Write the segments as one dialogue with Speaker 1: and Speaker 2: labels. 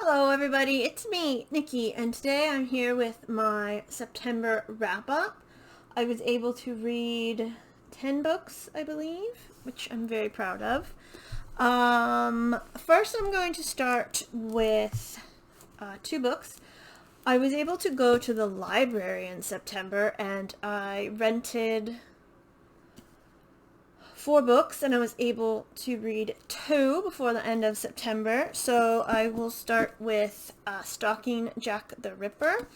Speaker 1: Hello everybody, it's me, Nikki, and today I'm here with my September wrap-up. I was able to read 10 books, I believe, which I'm very proud of. First I'm going to start with two books. I was able to go to the library in September and I rented 4 books and I was able to read 2 before the end of September. So I will start with Stalking Jack the Ripper.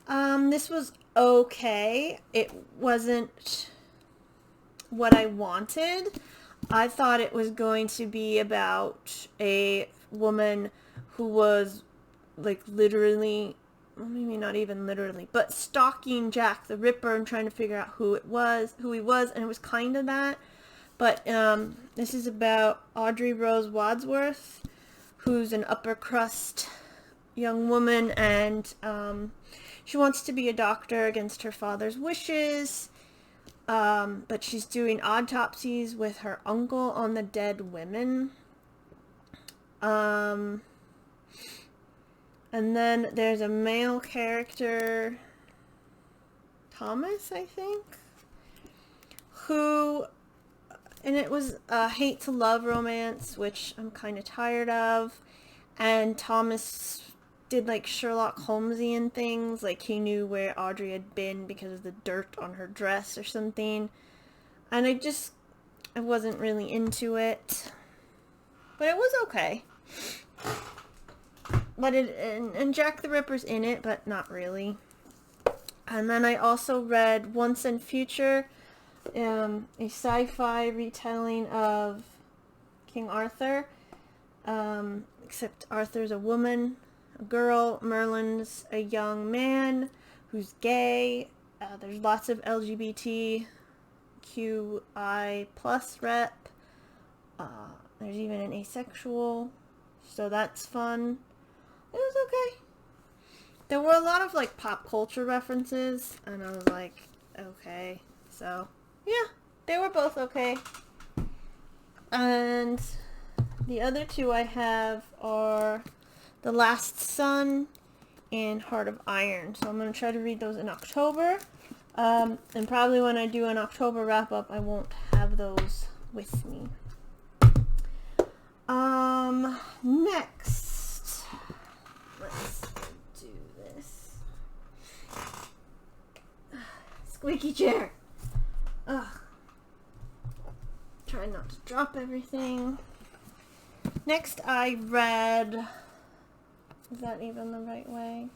Speaker 1: This was okay. It wasn't what I wanted. I thought it was going to be about a woman who was like literally, well, maybe not even literally, but stalking Jack the Ripper and trying to figure out who he was, and it was kind of that. But this is about Audrey Rose Wadsworth, who's an upper crust young woman, and she wants to be a doctor against her father's wishes, but she's doing autopsies with her uncle on the dead women. And then there's a male character, Thomas, I think, who... And it was a hate to love romance, which I'm kind of tired of. And Thomas did like Sherlock Holmesian things, like he knew where Audrey had been because of the dirt on her dress or something. And I wasn't really into it. But it was okay. But and Jack the Ripper's in it, but not really. And then I also read Once and Future, a sci-fi retelling of King Arthur, except Arthur's a woman, a girl, Merlin's a young man who's gay. There's lots of LGBTQI plus rep. There's even an asexual, so that's fun. It was okay. There were a lot of like pop culture references, and I was like, okay, so yeah, they were both okay. And the other two I have are The Last Sun and Heart of Iron. So I'm going to try to read those in October. And probably when I do an October wrap-up, I won't have those with me. Next, let's do this. Squeaky chair. Ugh. Try not to drop everything. Next I read, is that even the right way?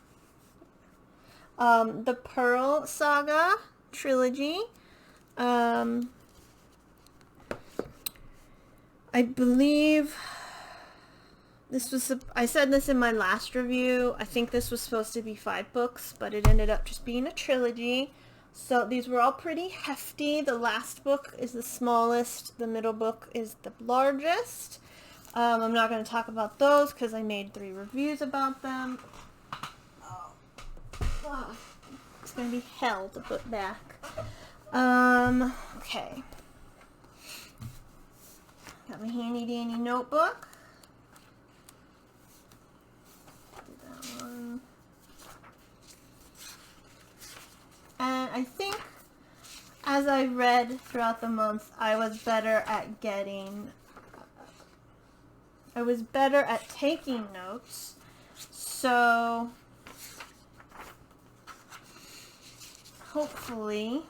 Speaker 1: The Pearl Saga trilogy. I believe this was, I said this in my last review, I think this was supposed to be 5 books, but it ended up just being a trilogy. So these were all pretty hefty. The last book is the smallest. The middle book is the largest. I'm not going to talk about those because I made 3 reviews about them. Oh, it's going to be hell to put back. Okay. Got my handy dandy notebook. Do that one. And I think as I read throughout the month, I was better at taking notes. So hopefully,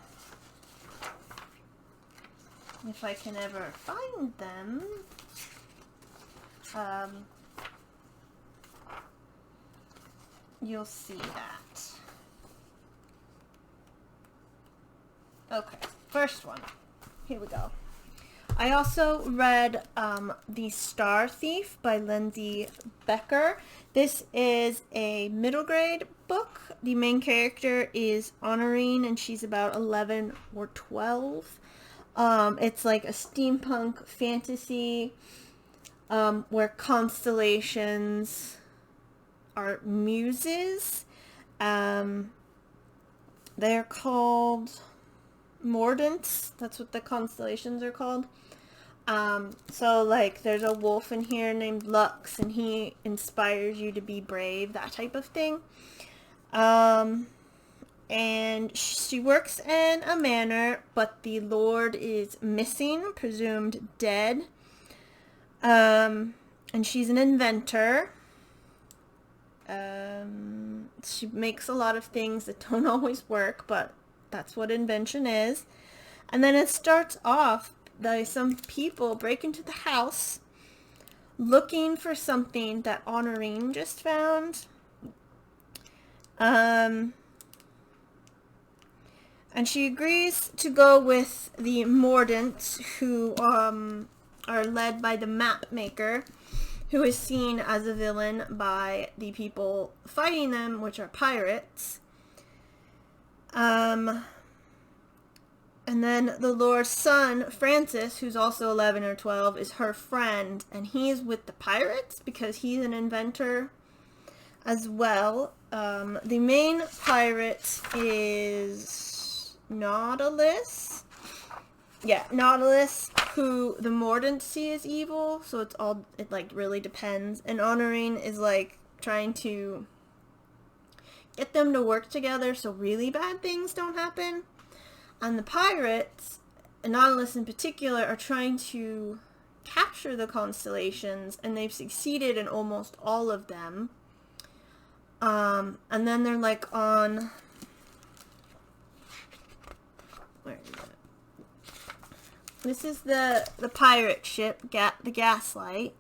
Speaker 1: if I can ever find them, you'll see that. Okay, first one. Here we go. I also read The Star Thief by Lindsay Becker. This is a middle grade book. The main character is Honorine, and she's about 11 or 12. It's like a steampunk fantasy where constellations are muses. They're called Mordants. That's what the constellations are called. So, like, there's a wolf in here named Lux, and he inspires you to be brave, that type of thing. And she works in a manor, but the lord is missing, presumed dead. And she's an inventor. She makes a lot of things that don't always work, but that's what invention is. And then it starts off by some people break into the house looking for something that Honorine just found. And she agrees to go with the Mordants, who are led by the map maker, who is seen as a villain by the people fighting them, which are pirates. And then the Lord's son, Francis, who's also 11 or 12, is her friend, and he's with the pirates because he's an inventor as well. The main pirate is Nautilus. Yeah, Nautilus, who the Mordants see as evil, so it like really depends. And Honorine is like trying to get them to work together so really bad things don't happen. And the pirates, and Nautilus in particular, are trying to capture the constellations, and they've succeeded in almost all of them. And then they're like on... Where is it? This is the pirate ship, the Gaslight.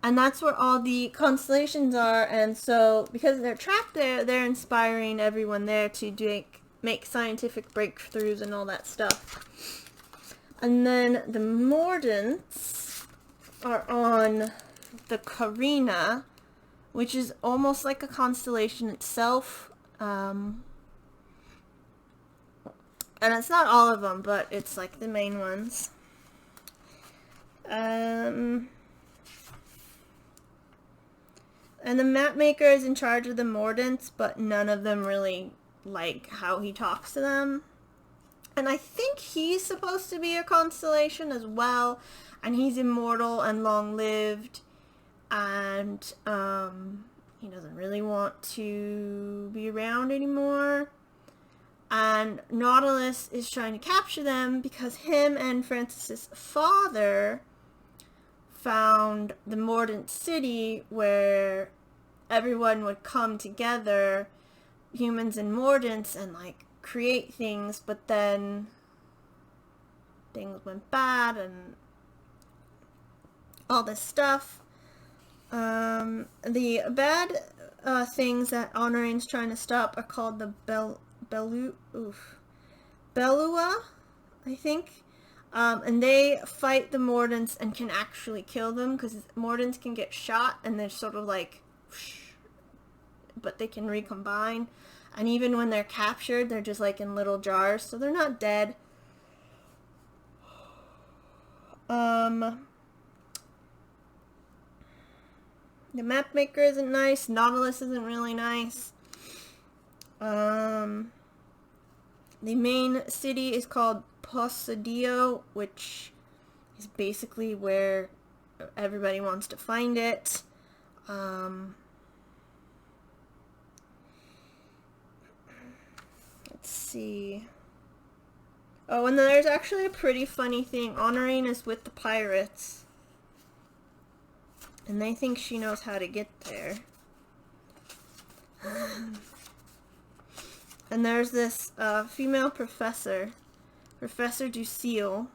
Speaker 1: And that's where all the constellations are, and so because they're trapped there, they're inspiring everyone there to make scientific breakthroughs and all that stuff. And then the Mordants are on the Carina, which is almost like a constellation itself. And it's not all of them, but it's like the main ones. And the map maker is in charge of the Mordants, but none of them really like how he talks to them. And I think he's supposed to be a constellation as well, and he's immortal and long-lived, and he doesn't really want to be around anymore. And Nautilus is trying to capture them because him and Francis's father found the Mordant city where everyone would come together, humans and Mordants, and like create things, but then things went bad and all this stuff. The bad things that Honorine's trying to stop are called the Belua, I think. And they fight the Mordants and can actually kill them, because Mordants can get shot and they're sort of like, but they can recombine. And even when they're captured, they're just like in little jars, so they're not dead. The map maker isn't nice. Nautilus isn't really nice. The main city is called Poseidon, which is basically where everybody wants to find it. Let's see. Oh, and then there's actually a pretty funny thing. Honorine is with the pirates, and they think she knows how to get there. And there's this female professor, Professor Ducille.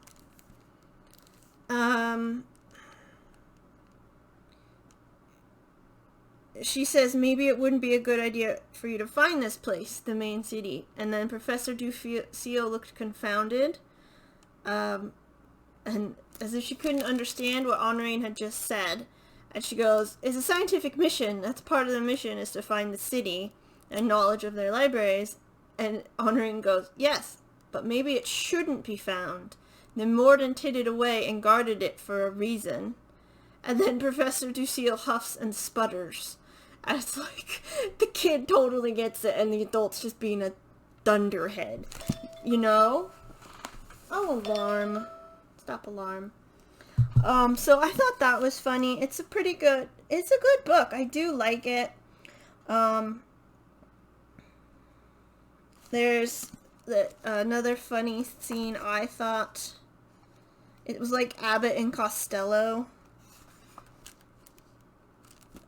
Speaker 1: She says maybe it wouldn't be a good idea for you to find this place, the main city. And then Professor Ducille looked confounded, and as if she couldn't understand what Honorine had just said. And she goes, "It's a scientific mission. That's part of the mission, is to find the city and knowledge of their libraries." And Honorine goes, "Yes, but maybe it shouldn't be found. The Mordant hid it away and guarded it for a reason." And then Professor Ducille huffs and sputters. And it's like, the kid totally gets it, and the adult's just being a thunderhead. You know? Oh, alarm. Stop alarm. So I thought that was funny. It's a good book. I do like it. There's another funny scene I thought. It was like Abbott and Costello.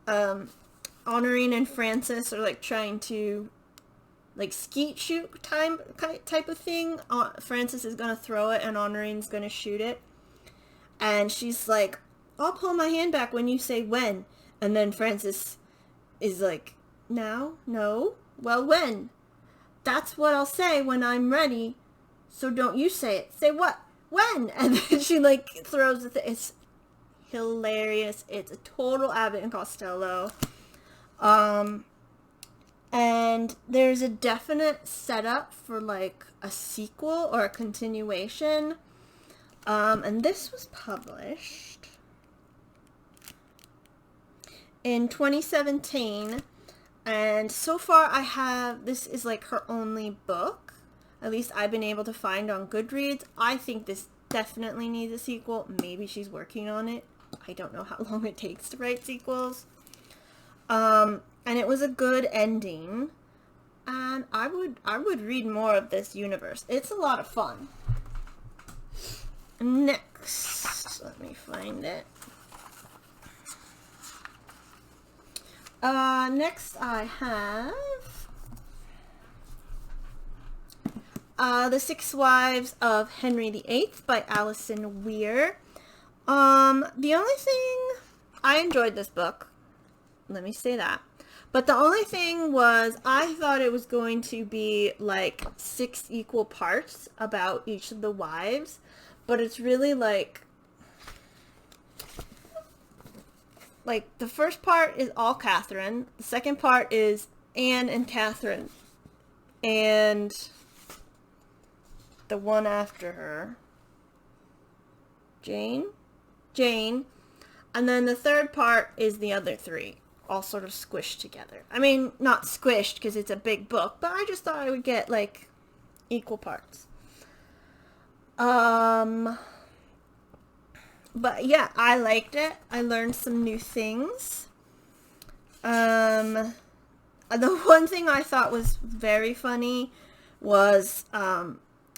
Speaker 1: Honorine and Francis are like trying to like skeet shoot type of thing. Francis is gonna throw it and Honorine's gonna shoot it. And she's like, I'll pull my hand back when you say when. And then Francis is like, now? No? Well, when? That's what I'll say when I'm ready. So don't you say it. Say what? When? And then she like throws the thing. It's hilarious. It's a total Abbott and Costello. And there's a definite setup for like a sequel or a continuation. And this was published in 2017. And so far this is like her only book. At least I've been able to find on Goodreads. I think this definitely needs a sequel. Maybe she's working on it. I don't know how long it takes to write sequels. And it was a good ending. And I would read more of this universe. It's a lot of fun. Next, let me find it. Next I have The Six Wives of Henry VIII by Alison Weir. The only thing, I enjoyed this book. Let me say that. But the only thing was, I thought it was going to be like 6 equal parts about each of the wives. But it's really like the first part is all Catherine. The second part is Anne and Catherine. And the one after her, Jane. And then the third part is the other 3, all sort of squished together. I mean, not squished because it's a big book, but I just thought I would get like equal parts. But yeah, I liked it. I learned some new things. The one thing I thought was very funny was,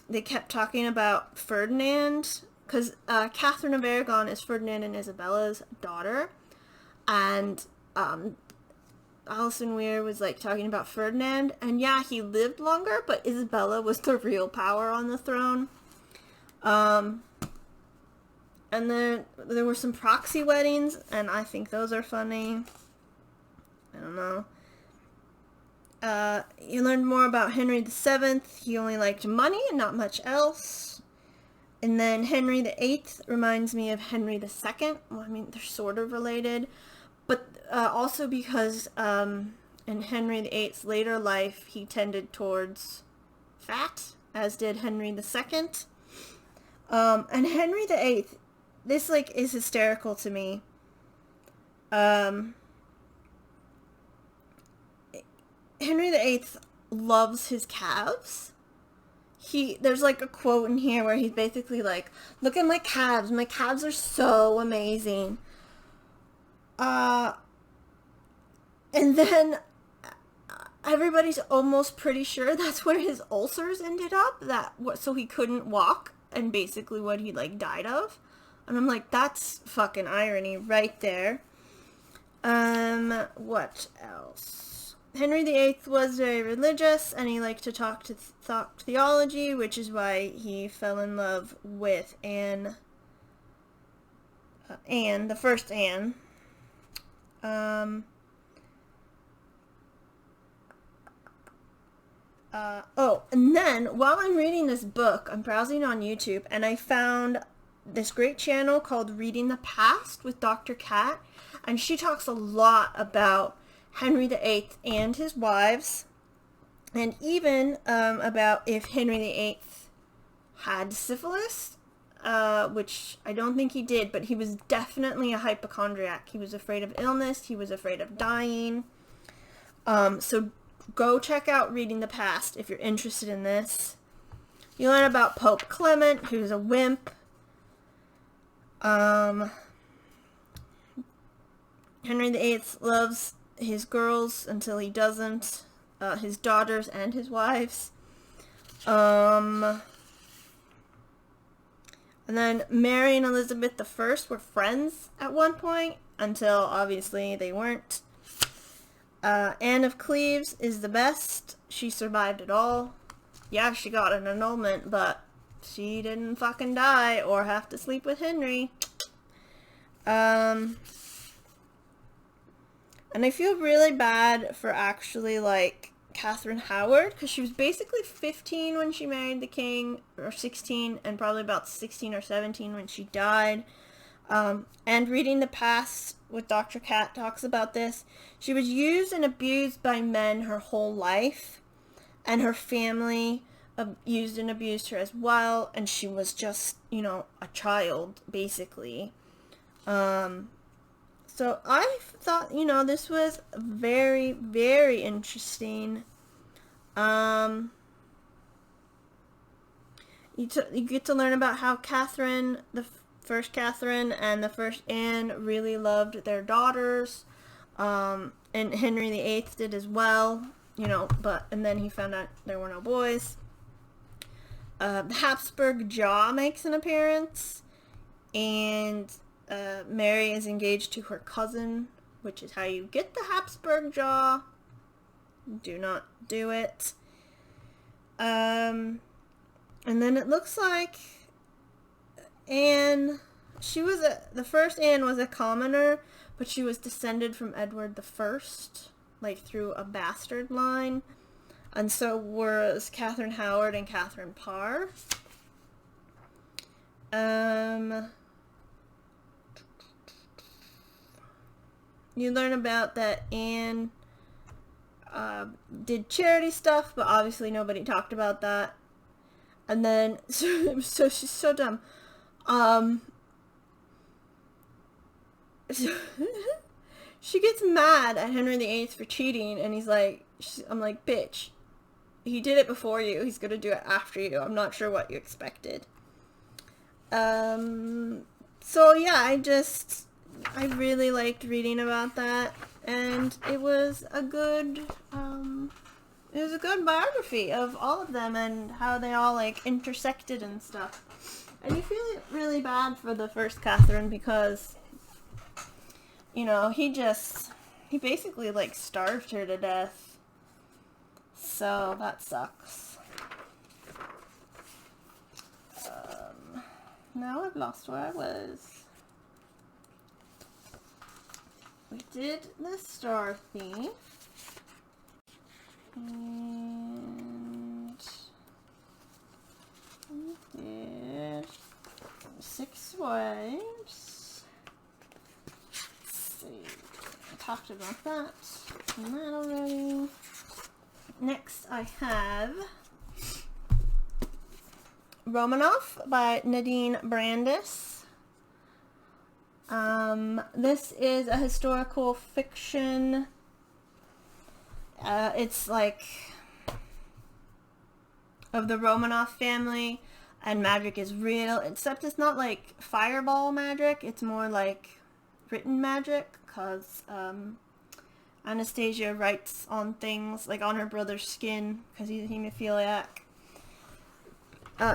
Speaker 1: they kept talking about Ferdinand, because, Catherine of Aragon is Ferdinand and Isabella's daughter, and, Alison Weir was like talking about Ferdinand, and yeah, he lived longer, but Isabella was the real power on the throne. And then there were some proxy weddings, and I think those are funny. I don't know. You learned more about Henry VII. He only liked money and not much else. And then Henry VIII reminds me of Henry II. Well, I mean, they're sort of related. But also because in Henry VIII's later life, he tended towards fat, as did Henry II. And Henry VIII, this like is hysterical to me. Henry VIII loves his calves. There's like a quote in here where he's basically like, look at my calves are so amazing. And then everybody's almost pretty sure that's where his ulcers ended up, so he couldn't walk, and basically what he like died of. And I'm like, that's fucking irony right there. What else? Henry VIII was very religious, and he liked to talk theology, which is why he fell in love with Anne, the first Anne. And then, while I'm reading this book, I'm browsing on YouTube, and I found this great channel called Reading the Past with Dr. Kat, and she talks a lot about Henry VIII and his wives, and even about if Henry VIII had syphilis, which I don't think he did, but he was definitely a hypochondriac. He was afraid of illness, he was afraid of dying. So go check out Reading the Past if you're interested in this. You learn about Pope Clement, who's a wimp. Um, Henry VIII loves his girls until he doesn't, his daughters and his wives. And then Mary and Elizabeth I were friends at one point, until obviously they weren't. Anne of Cleves is the best. She survived it all. Yeah, she got an annulment, but she didn't fucking die or have to sleep with Henry. And I feel really bad for actually, like, Catherine Howard, because she was basically 15 when she married the king, or 16, and probably about 16 or 17 when she died. And reading the past with Dr. Cat talks about this. She was used and abused by men her whole life, and her family used and abused her as well, and she was just, you know, a child, basically. So I thought, you know, this was very, very interesting. You get to learn about how Catherine, the first Catherine and the first Anne, really loved their daughters. And Henry VIII did as well, you know, and then he found out there were no boys. The Habsburg jaw makes an appearance, and Mary is engaged to her cousin, which is how you get the Habsburg jaw. Do not do it. And then it looks like Anne, the first Anne was a commoner, but she was descended from Edward I, like through a bastard line. And so was Catherine Howard and Catherine Parr. You learn about that Anne did charity stuff, but obviously nobody talked about that. And then, so she's so dumb. She gets mad at Henry VIII for cheating, and I'm like, bitch, he did it before you, he's gonna do it after you. I'm not sure what you expected. So yeah, I really liked reading about that, and it was a good biography of all of them and how they all, like, intersected and stuff. And you feel really bad for the first Catherine because, you know, he basically, like, starved her to death. So that sucks. Now I've lost where I was. We did the Star Thief. And we did 6 Wives. Let's see. I talked about that. And that already. Next I have Romanov by Nadine Brandis. This is a historical fiction. It's like of the Romanov family, and magic is real, except it's not like fireball magic, it's more like written magic, because Anastasia writes on things, like on her brother's skin, because he's a hemophiliac.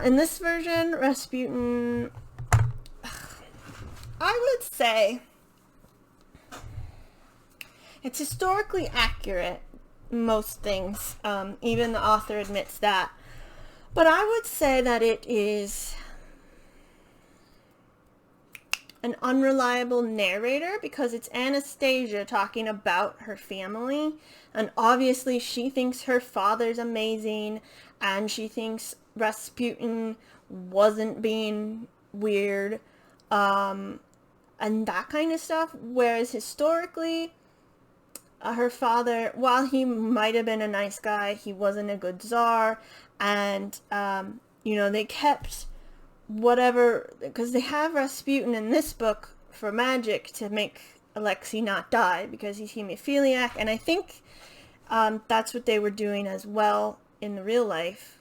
Speaker 1: In this version, Rasputin, I would say it's historically accurate, most things. Even the author admits that. But I would say that it is an unreliable narrator, because it's Anastasia talking about her family, and obviously she thinks her father's amazing, and she thinks Rasputin wasn't being weird, and that kind of stuff. Whereas historically, her father, while he might have been a nice guy, he wasn't a good czar, and you know, they kept whatever, because they have Rasputin in this book for magic to make Alexei not die because he's hemophiliac, and I think that's what they were doing as well in the real life,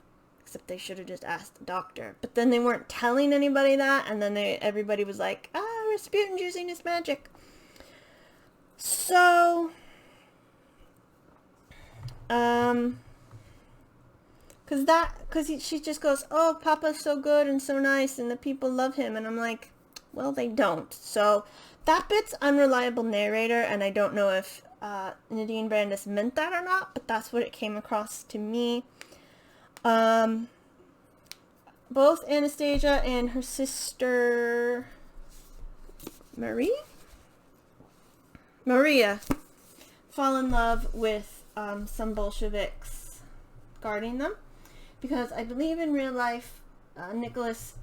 Speaker 1: except they should have just asked the doctor. But then they weren't telling anybody that, and then everybody was like, Rasputin's using his magic. So, she just goes, oh, Papa's so good and so nice, and the people love him, and I'm like, well, they don't. So, that bit's unreliable narrator, and I don't know if Nadine Brandis meant that or not, but that's what it came across to me. Both Anastasia and her sister Maria fall in love with some Bolsheviks guarding them, because I believe in real life Nicholas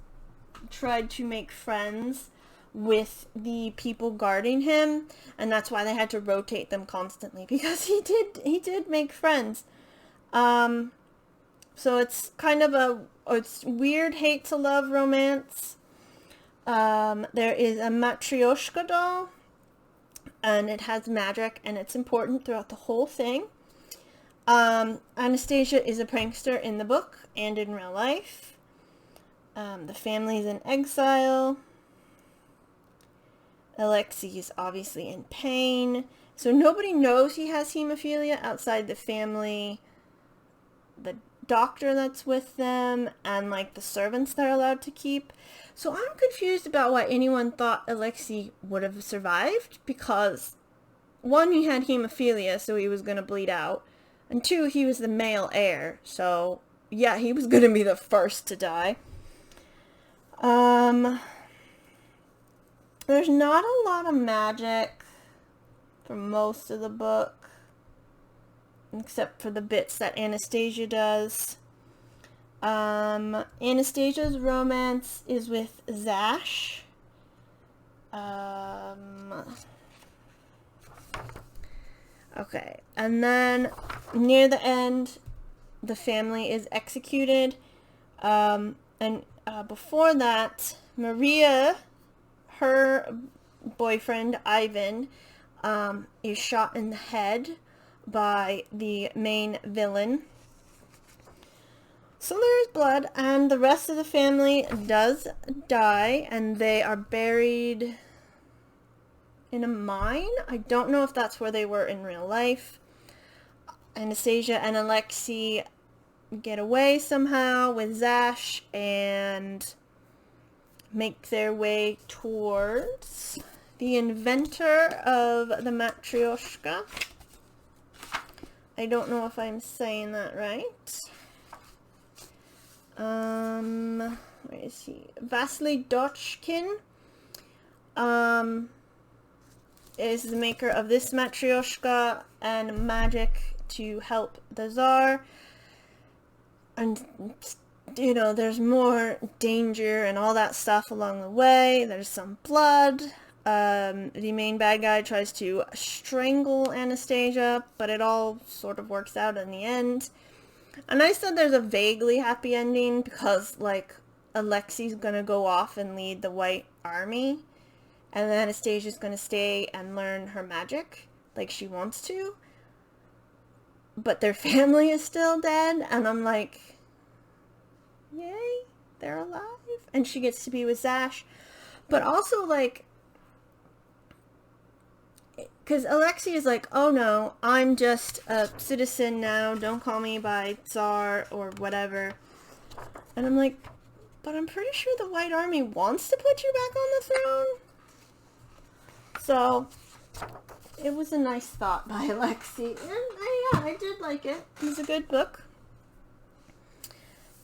Speaker 1: tried to make friends with the people guarding him, and that's why they had to rotate them constantly, because he did make friends. So it's kind of it's weird hate to love romance. There is a Matryoshka doll, and it has magic, and it's important throughout the whole thing. Anastasia is a prankster in the book and in real life. The family's in exile. Alexei is obviously in pain. So nobody knows he has hemophilia outside the family, the doctor that's with them, and like the servants they're allowed to keep. So I'm confused about why anyone thought Alexei would have survived, because one, he had hemophilia, so he was going to bleed out, and two, he was the male heir, so yeah, he was going to be the first to die. There's not a lot of magic for most of the book, except for the bits that Anastasia does. Anastasia's romance is with Zash. Okay, and then near the end, the family is executed. Before that, Maria, her boyfriend, Ivan, is shot in the head by the main villain. So there is blood, and the rest of the family does die, and they are buried in a mine. I don't know if that's where they were in real life. Anastasia and Alexei get away somehow with Zash and make their way towards the inventor of the Matryoshka. I don't know if I'm saying that right. Where is he? Vasily Dochkin is the maker of this Matryoshka and magic to help the Tsar. And, you know, there's more danger and all that stuff along the way. There's some blood. The main bad guy tries to strangle Anastasia, but it all sort of works out in the end. And I said there's a vaguely happy ending because, like, Alexei's gonna go off and lead the White Army, and then Anastasia's gonna stay and learn her magic, like she wants to. But their family is still dead, and I'm like, yay, they're alive. And she gets to be with Zash. But also, like, because Alexei is like, oh no, I'm just a citizen now, don't call me by Tsar or whatever. And I'm like, but I'm pretty sure the White Army wants to put you back on the throne. So, it was a nice thought by Alexei. And I did like it. It was a good book.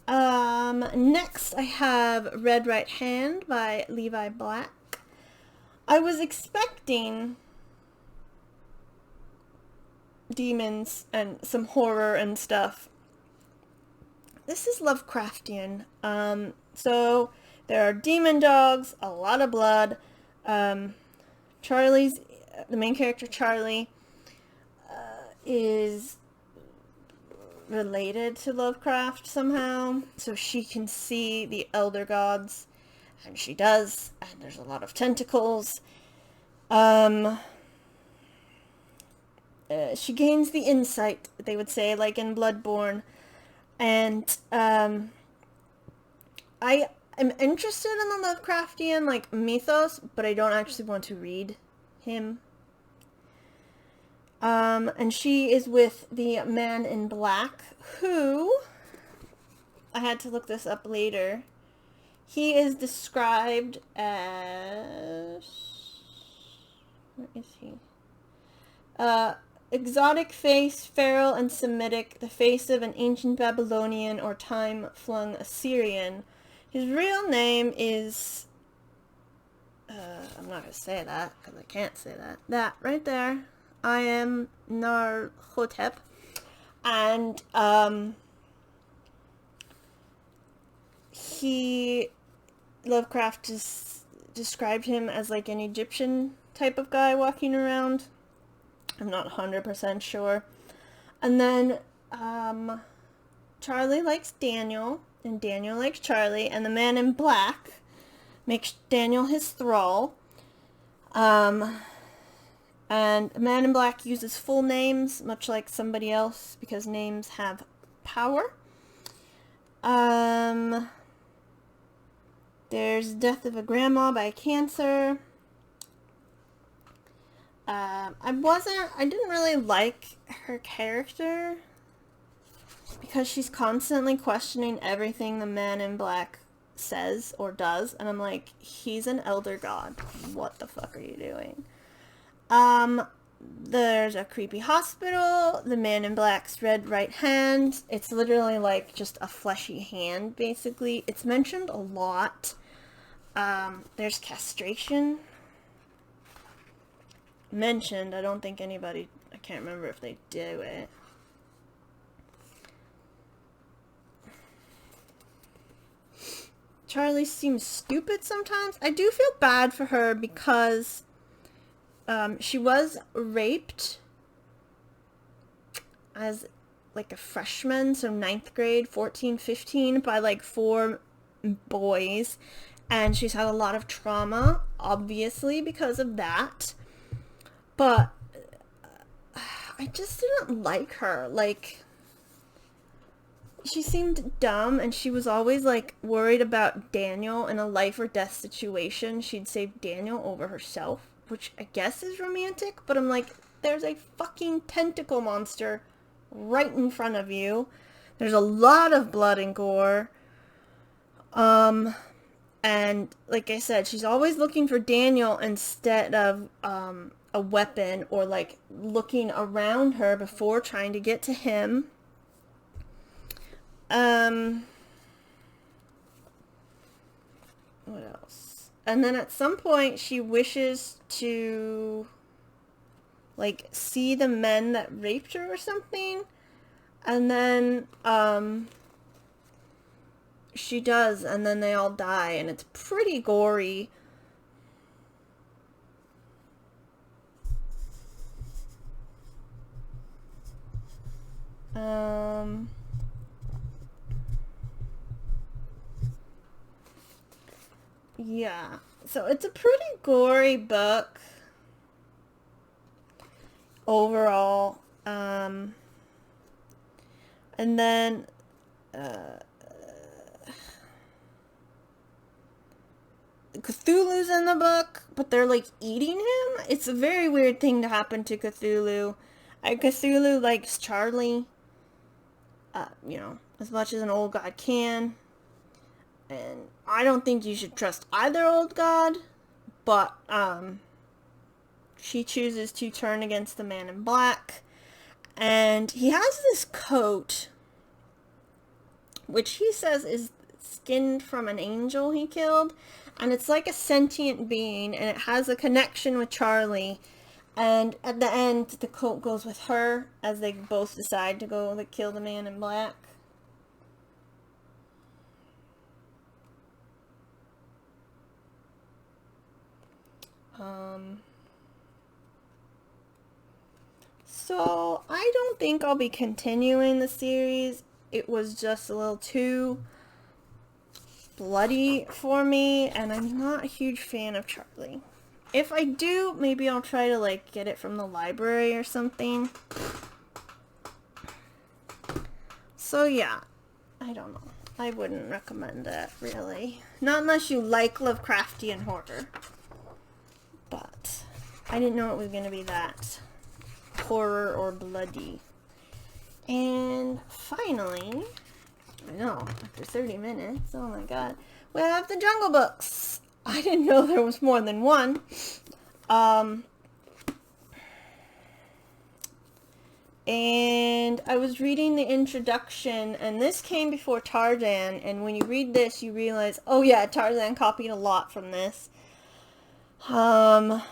Speaker 1: Next I have Red Right Hand by Levi Black. I was expecting demons and some horror and stuff. This is Lovecraftian. So there are demon dogs, a lot of blood. Charlie's, the main character Charlie, is related to Lovecraft somehow, so she can see the elder gods, and she does, and there's a lot of tentacles. She gains the insight, they would say, like in Bloodborne, and I am interested in the Lovecraftian, like, mythos, but I don't actually want to read him. And she is with the man in black, who, I had to look this up later. He is described as, where is he? Exotic face, feral and Semitic, the face of an ancient Babylonian or time-flung Assyrian. His real name is, I'm not going to say that, because I can't say that. That, right there. I am Narhotep. And, Lovecraft just described him as like an Egyptian type of guy walking around. I'm not 100% sure. And then, Charlie likes Daniel, and Daniel likes Charlie, and the man in black makes Daniel his thrall. And the man in black uses full names, much like somebody else, because names have power. There's death of a grandma by cancer. I didn't really like her character because she's constantly questioning everything the man in black says or does, and I'm like, he's an elder god. What the fuck are you doing? There's a creepy hospital, the man in black's red right hand. It's literally like just a fleshy hand, basically. It's mentioned a lot. There's castration. Mentioned, I don't think anybody, I can't remember if they do it. Charlie seems stupid sometimes. I do feel bad for her because she was raped as like a freshman, so 9th grade, 14, 15, by like 4 boys. And she's had a lot of trauma, obviously, because of that. But I just didn't like her. Like, she seemed dumb, and she was always like worried about Daniel in a life or death situation. She'd save Daniel over herself, which I guess is romantic, but I'm like, there's a fucking tentacle monster right in front of you. There's a lot of blood and gore. And like I said, she's always looking for Daniel instead of a weapon, or like looking around her before trying to get to him. What else? And then at some point she wishes to like see the men that raped her or something. And then she does, and then they all die, and it's pretty gory. Yeah, so it's a pretty gory book overall. And then Cthulhu's in the book, but they're like eating him. It's a very weird thing to happen to Cthulhu. Cthulhu likes Charlie, you know, as much as an old god can. And I don't think you should trust either old god, but she chooses to turn against the man in black. And he has this coat, which he says is skinned from an angel he killed. And it's like a sentient being, and it has a connection with Charlie. And at the end, the coat goes with her as they both decide to go like, kill the man in black. So I don't think I'll be continuing the series. It was just a little too bloody for me, and I'm not a huge fan of Charlie. If I do, maybe I'll try to like get it from the library or something. So yeah, I don't know. I wouldn't recommend that, really. Not unless you like Lovecraftian horror. But I didn't know it was going to be that horror or bloody. And finally, I know, after 30 minutes, oh my god, we have the Jungle Books. I didn't know there was more than one. And I was reading the introduction, and this came before Tarzan, and when you read this, you realize, oh yeah, Tarzan copied a lot from this. And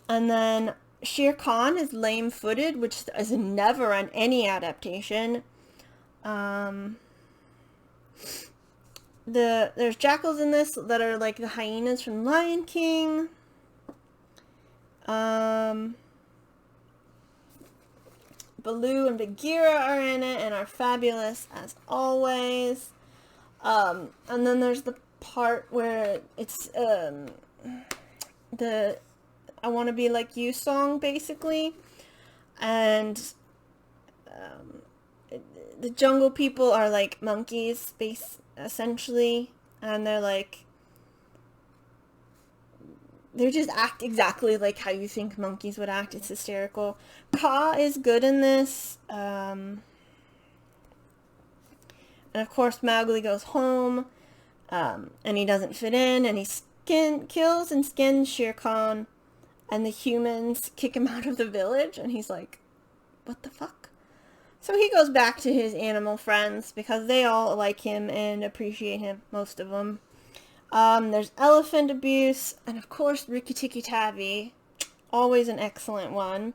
Speaker 1: then Shere Khan is lame-footed, which is never on any adaptation. There's jackals in this that are like the hyenas from Lion King. Baloo and Bagheera are in it and are fabulous as always. And then there's the part where it's the I Want to Be Like You song, basically. And the jungle people are like monkeys, essentially. And they just act exactly like how you think monkeys would act. It's hysterical. Kaa is good in this. And of course Mowgli goes home. And he doesn't fit in. And he kills and skins Shere Khan. And the humans kick him out of the village. And he's like, what the fuck? So he goes back to his animal friends because they all like him and appreciate him, most of them. There's elephant abuse, and of course Rikki Tikki Tavi, always an excellent one.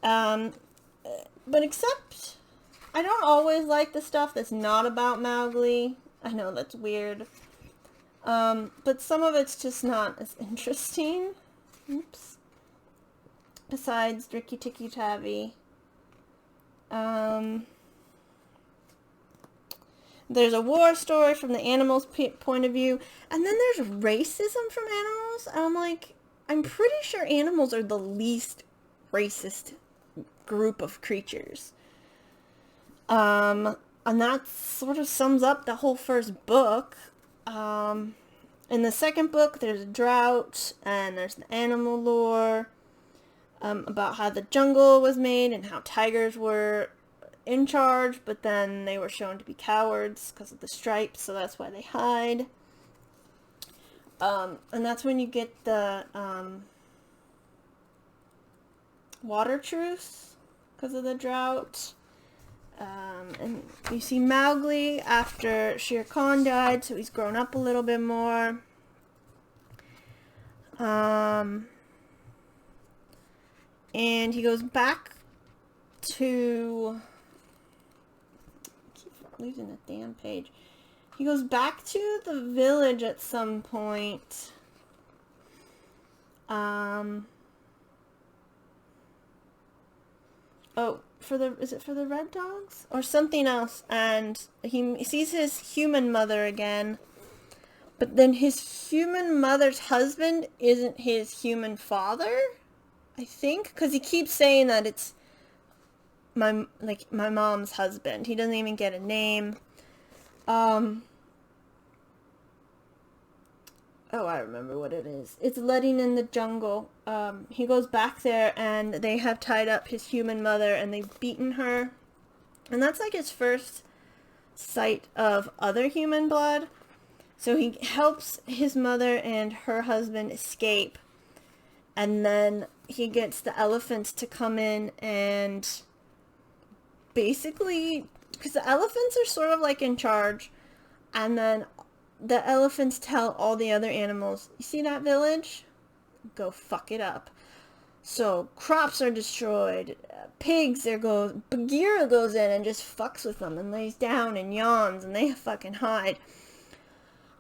Speaker 1: But except, I don't always like the stuff that's not about Mowgli. I know that's weird. But some of it's just not as interesting. Oops. Besides Rikki Tikki Tavi. There's a war story from the animals' point of view. And then there's racism from animals. And I'm like, I'm pretty sure animals are the least racist group of creatures. And that sort of sums up the whole first book. In the second book, there's a drought, and there's the animal lore, about how the jungle was made and how tigers were in charge, but then they were shown to be cowards because of the stripes, so that's why they hide. And that's when you get the water truce because of the drought. And you see Mowgli after Shere Khan died, so he's grown up a little bit more. And he goes back to... I keep losing the damn page. He goes back to the village at some point. Oh, is it for the red dogs? Or something else. And he sees his human mother again. But then his human mother's husband isn't his human father, I think. Because he keeps saying that it's my mom's husband. He doesn't even get a name. Oh, I remember what it is. It's Letting in the Jungle. He goes back there and they have tied up his human mother and they've beaten her. And that's like his first sight of other human blood. So he helps his mother and her husband escape. And then he gets the elephants to come in and basically, because the elephants are sort of like in charge. And then the elephants tell all the other animals, you see that village? Go fuck it up. So crops are destroyed. Pigs, Bagheera goes in and just fucks with them and lays down and yawns and they fucking hide.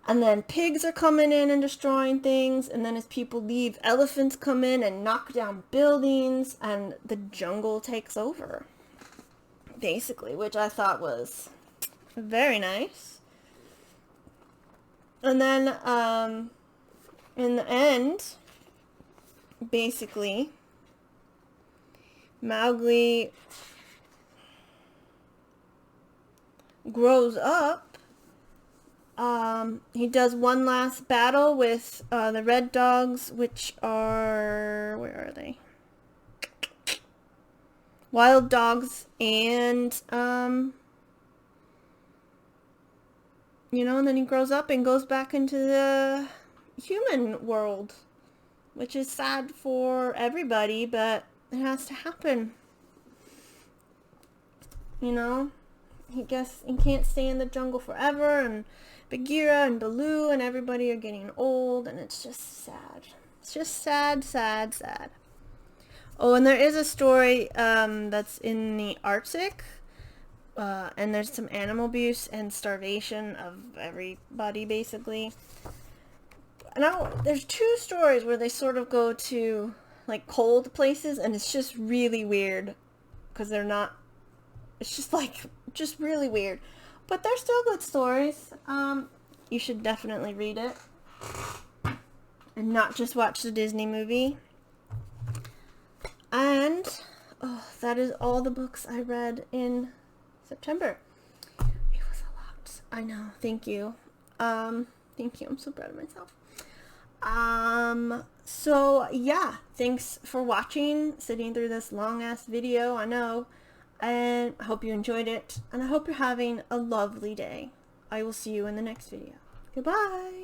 Speaker 1: And then pigs are coming in and destroying things. And then as people leave, elephants come in and knock down buildings and the jungle takes over. Basically, which I thought was very nice. And then, in the end, basically, Mowgli grows up He does one last battle with the red dogs, which are, where are they? Wild dogs, and you know, and then he grows up and goes back into the human world, which is sad for everybody, but it has to happen. You know, he can't stay in the jungle forever, and Bagheera and Baloo and everybody are getting old, and it's just sad. It's just sad, sad, sad. Oh, and there is a story that's in the Arctic, and there's some animal abuse and starvation of everybody, basically. Now, there's two stories where they sort of go to, like, cold places, and it's just really weird, because they're not, it's just, like, just really weird. But they're still good stories. You should definitely read it, and not just watch the Disney movie. And, oh, that is all the books I read in September. It was a lot. I know. Thank you. Thank you. I'm so proud of myself. So, yeah. Thanks for watching, sitting through this long-ass video. I know. And I hope you enjoyed it. And I hope you're having a lovely day. I will see you in the next video. Goodbye.